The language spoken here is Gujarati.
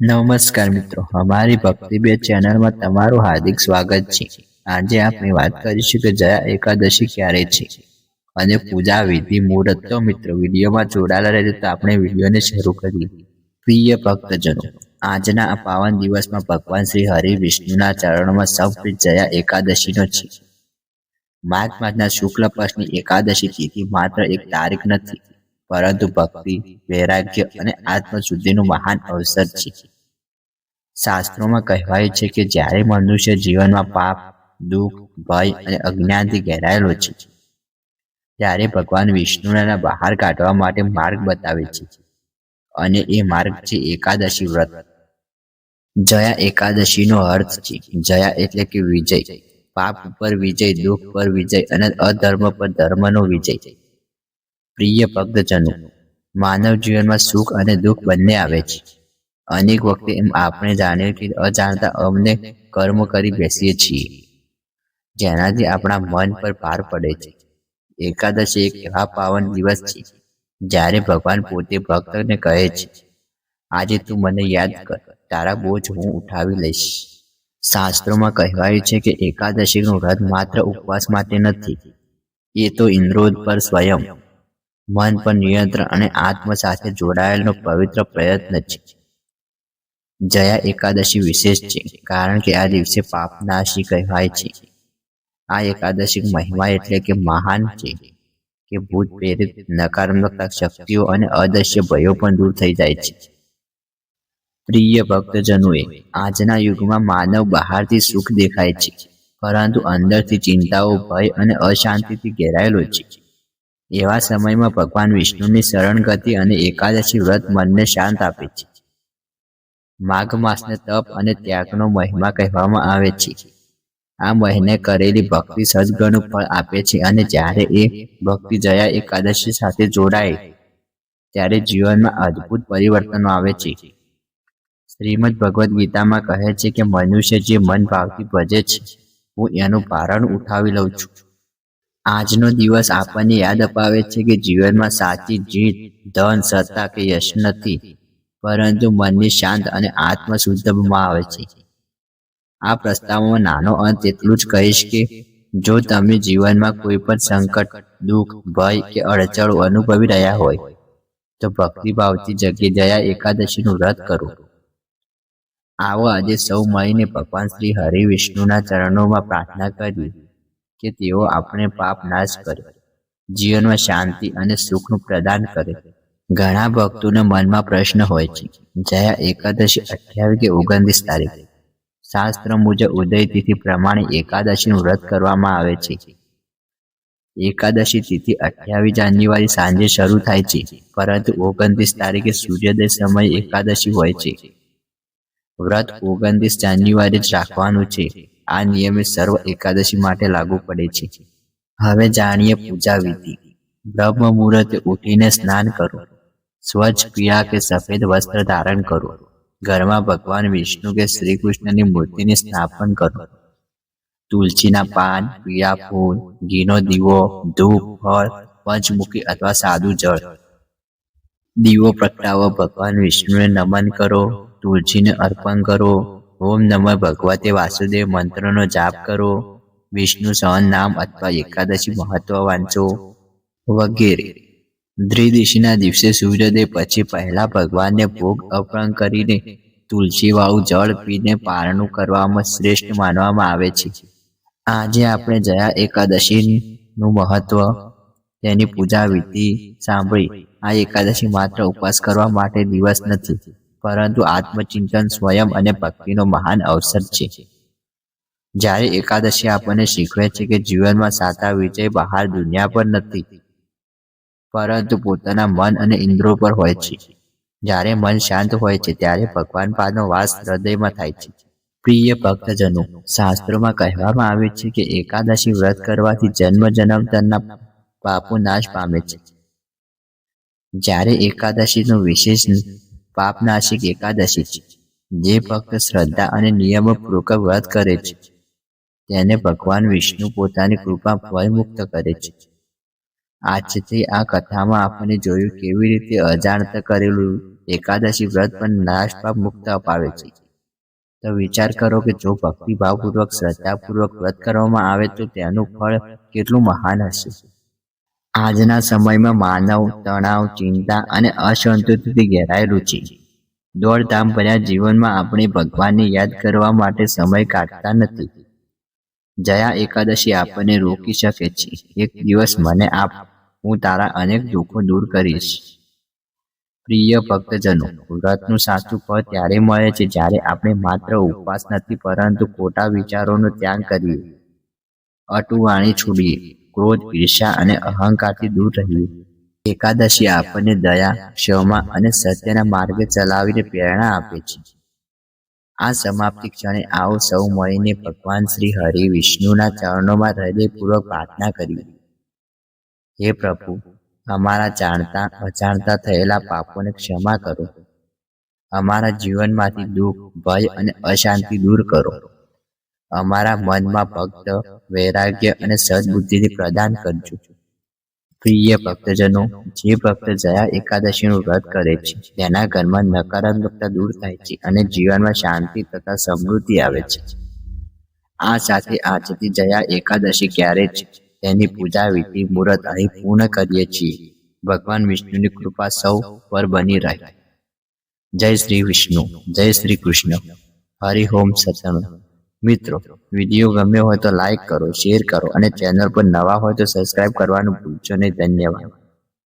નમસ્કાર મિત્રો, અમારી ભક્તિ બે ચેનલમાં તમારું હાર્દિક સ્વાગત છે. આજે આપણે વાત કરીશું કે જયા એકાદશી ક્યારે છે અને પૂજા વિધિ મુહૂર્ત. તો મિત્રો, વિડીયોમાં જોડાયેલા રહેજો. તો આપણે વિડીયોને શરૂ કરીએ. પ્રિય ભક્તજનો, આજના આ પાવન દિવસમાં ભગવાન શ્રી હરિ વિષ્ણુના ચરણોમાં સમર્પિત જયા એકાદશીનો છે. માઘ માસના શુક્લ પક્ષની એકાદશી તિથિ માત્ર એક તારીખ નથી, પરંતુ ભક્તિ, વૈરાગ્ય અને આત્મશુદ્ધિનું મહાન અવસર છે. શાસ્ત્રોમાં કહેવાયું છે કે જ્યારે મનુષ્ય જીવનમાં પાપ, દુઃખ, ભય અને અજ્ઞાનથી ઘેરાયેલો છે, ત્યારે ભગવાન વિષ્ણુના બહાર કાઢવા માટે માર્ગ બતાવે છે, અને એ માર્ગ છે એકાદશી વ્રત. જયા એકાદશીનો અર્થ છે જયા એટલે કે વિજય. પાપ ઉપર વિજય, દુઃખ પર વિજય અને અધર્મ પર ધર્મનો વિજય. પ્રિય ભક્તજનો, માનવ જીવનમાં સુખ અને દુઃખ બંને આવે છે. અનેક વખતે એમ આપણે જાણીએ કે અજાણતા અમને કર્મ કરી બેસીએ છીએ, જેનાથી આપણા મન પર ભાર પડે છે. એકાદશી એક એવા પાવન દિવસ છે જ્યારે ભગવાન પોતે ભક્તને કહે છે, આજે તું મને યાદ કર, તારા બોજ હું ઉઠાવી લઈશ. શાસ્ત્રોમાં કહેવાયું છે કે એકાદશીનું વ્રત માત્ર ઉપવાસ માટે નથી, એ તો ઇન્દ્રિયો પર સ્વયં, મન પર નિયંત્રણ અને આત્મ સાથે જોડાયેલો પવિત્ર પ્રયત્ન છે. જયા એકાદશી વિશેષ છે કારણ કે આ દિવસે પાપનાશી કહેવાય છે. આ એકાદશી મહિમા એટલે કે મહાન છે કે ભૂત પ્રેરિત નકારાત્મક શક્તિઓ અને અદૃશ્ય ભયો પણ દૂર થઈ જાય છે. પ્રિય ભક્તજનોએ, આજના યુગમાં માનવ બહારથી સુખ દેખાય છે, પરંતુ અંદરથી ચિંતાઓ, ભય અને અશાંતિથી ઘેરાયેલો છે. એવા સમયમાં ભગવાન વિષ્ણુની શરણ ગતિ અને એકાદશી વ્રત મનને શાંત આપે છે. માઘ માસને તપ અને ત્યાગનો મહિમા કહેવામાં આવે છે. આ મહિને કરેલી ભક્તિ સદગણું ફળ આપે છે, અને જ્યારે એ ભક્તિ જયા એકાદશી સાથે જોડાય ત્યારે જીવનમાં અદ્ભુત પરિવર્તનો આવે છે. શ્રીમદ ભગવદ્ ગીતામાં કહે છે કે મનુષ્ય જે મન ભાવથી ભજે છે, હું એનું ભારણ ઉઠાવી લઉં છું. આજનો દિવસ આપણને યાદ અપાવે છે કે જીવનમાં સાચી જીત ધન, સત્તા કે યશ નથી, પરંતુ મનની શાંત અને આત્મશુદ્ધમાં આવે છે. આ પ્રસ્તાવમાં નાનો અંત એટલું જ કહીશ કે જો તમે જીવનમાં કોઈ પણ સંકટ, દુઃખ, ભય કે અડચણો અનુભવી રહ્યા હોય, તો ભક્તિભાવથી જયા એકાદશીનું વ્રત કરો. આવો આજે સૌ મળીને ભગવાન શ્રી હરિ વિષ્ણુના ચરણોમાં પ્રાર્થના કરીએ કે તેઓ આપણે પાપ નાશ કરે, જીવનમાં શાંતિ અને સુખનું પ્રદાન કરે. ઘણા ભક્તોના મનમાં પ્રશ્ન હોય છે, જયા એકાદશી 28 કે 29 તારીખ? શાસ્ત્ર મુજબ ઉદય તિથિ પ્રમાણે એકાદશીનું વ્રત કરવામાં આવે છે. એકાદશી તિથિ 28 જાન્યુઆરી સાંજે શરૂ થાય છે, પરંતુ 29 તારીખે સૂર્યોદય સમયે એકાદશી હોય છે. વ્રત 29 જાન્યુઆરી જ રાખવાનું છે. આ નિયમે સર્વ એકાદશી માટે લાગુ પડે છે. હવે જાણીએ પૂજા વિધિ. બ્રહ્મ મુહૂર્તે ઉઠીને સ્નાન કરો. સ્વચ્છ પીળા કે સફેદ વસ્ત્ર ધારણ કરો. ઘરમાં ભગવાન વિષ્ણુ કે શ્રી કૃષ્ણની મૂર્તિને સ્થાપન કરો. તુલસીના પાન, પીળા ફૂલ, ઘીનો દીવો, ધૂપ, ફળ, પંચમુખી અથવા સાદું જળ. દીવો પ્રગટાવો, ભગવાન વિષ્ણુને નમન કરો, તુલસીને અર્પણ કરો, ઓમ નમઃ ભગવતે વાસુદેવ મંત્રનો જાપ કરો, વિષ્ણુ સહન નામ અથવા એકાદશી મહત્વ વાંચો વગેરે. ત્રિદશીના દિવસે સૂર્યોદય પછી પહેલા ભગવાનને ભોગ અર્પણ કરીને તુલસીવાળું જળ પીને પારણું કરવામાં શ્રેષ્ઠ માનવામાં આવે છે. આજે આપણે જયા એકાદશીનું મહત્વ, તેની પૂજા વિધિ સાંભળી. આ એકાદશી માત્ર ઉપવાસ કરવા માટે દિવસ નથી, પરંતુ આત્મચિંતન, સ્વયં અને ભક્તિનો મહાન અવસર છે. જ્યારે એકાદશી આપણને શીખવે છે કે જીવનમાં સાચા વિજય બહાર દુનિયા પર નથી, પરંતુ પોતાના મન અને ઇન્દ્રિયો પર હોય છે. જ્યારે મન શાંત હોય છે, ત્યારે ભગવાન પાદનો વાસ હૃદયમાં થાય છે. પ્રિય ભક્તજનો, શાસ્ત્રોમાં કહેવામાં આવે છે કે એકાદશી વ્રત કરવાથી જન્મ જન્માંતરના પાપો નાશ પામે છે. જ્યારે એકાદશીનું વિશેષ પાપનાશિક એકાદશી છે. જે ભક્ત શ્રદ્ધા અને નિયમપૂર્વક વ્રત કરે છે, તેને ભગવાન વિષ્ણુ પોતાની કૃપા ભયમુક્ત કરે છે. આજથી આ કથામાં આપણે જોયું કેવી રીતે અજાણતા કરેલું એકાદશી વ્રત પણ નાશપાપ મુક્ત અપાવે છે. તો વિચાર કરો કે જો ભક્તિભાવપૂર્વક શ્રદ્ધાપૂર્વક વ્રત કરવામાં આવે તો તેનું ફળ કેટલું મહાન હશે. આજના સમયમાં માનવ તણાવ, ચિંતા અને અસંતુષ્ટિથી ઘેરાયેલું છે. દોડધામ ભર્યા જીવનમાં આપણે ભગવાનને યાદ કરવા માટે સમય કાઢતા નથી. જયા એકાદશી આપણને રોકી શકે છે. એક દિવસ મને આપ, હું તારા અનેક દુઃખો દૂર કરીશ. પ્રિય ભક્તજનો, વ્રતનું સાચું ફળ ત્યારે મળે છે જ્યારે આપણે માત્ર ઉપવાસ નથી પરંતુ ખોટા વિચારોનો ત્યાગ કરીએ, અટુવાણી છોડીએ, ક્રોધ, ઈર્ષ્યા અને અહંકારથી દૂર રહીએ. એકાદશી આપણને દયા, ક્ષમા અને સત્યના માર્ગે ચલાવીને પ્રેરણા આપે છે. આ સમાપ્તિ ક્ષણે આવો સૌ મળીને ભગવાન શ્રી હરિ વિષ્ણુના ચરણોમાં હૃદયપૂર્વક પ્રાર્થના કરીએ. હે પ્રભુ, અમારા જાણતા અજાણતા થયેલા પાપોને ક્ષમા કરો. અમારા જીવનમાંથી દુઃખ, ભય અને અશાંતિ દૂર કરો. અમારા મનમાં ભક્ત, વૈરાગ્ય અને સદબુદ્ધિથી પ્રદાન કરજો. પ્રિય ભક્તજનો, જે ભક્ત જયા એકાદશીનું વ્રત કરે છે તેના ઘરમાં નકારાત્મકતા દૂર થાય છે અને જીવનમાં શાંતિ તથા સમૃદ્ધિ આવે છે. આ સાથે આજથી જયા એકાદશી ક્યારે છે તેની પૂજા વિધિ મુહૂર્ત અહીં પૂર્ણ કરીએ છીએ. ભગવાન વિષ્ણુની કૃપા સૌ પર બની રહે. જય શ્રી વિષ્ણુ, જય શ્રી કૃષ્ણ. હરિ ઓમ સત્સંગ. મિત્રો, વિડીયો ગમ્યો હોય તો લાઈક કરો, શેર કરો અને ચેનલ પર નવા હોય તો સબસ્ક્રાઇબ કરવાનું ભૂલશો નહીં. ધન્યવાદ.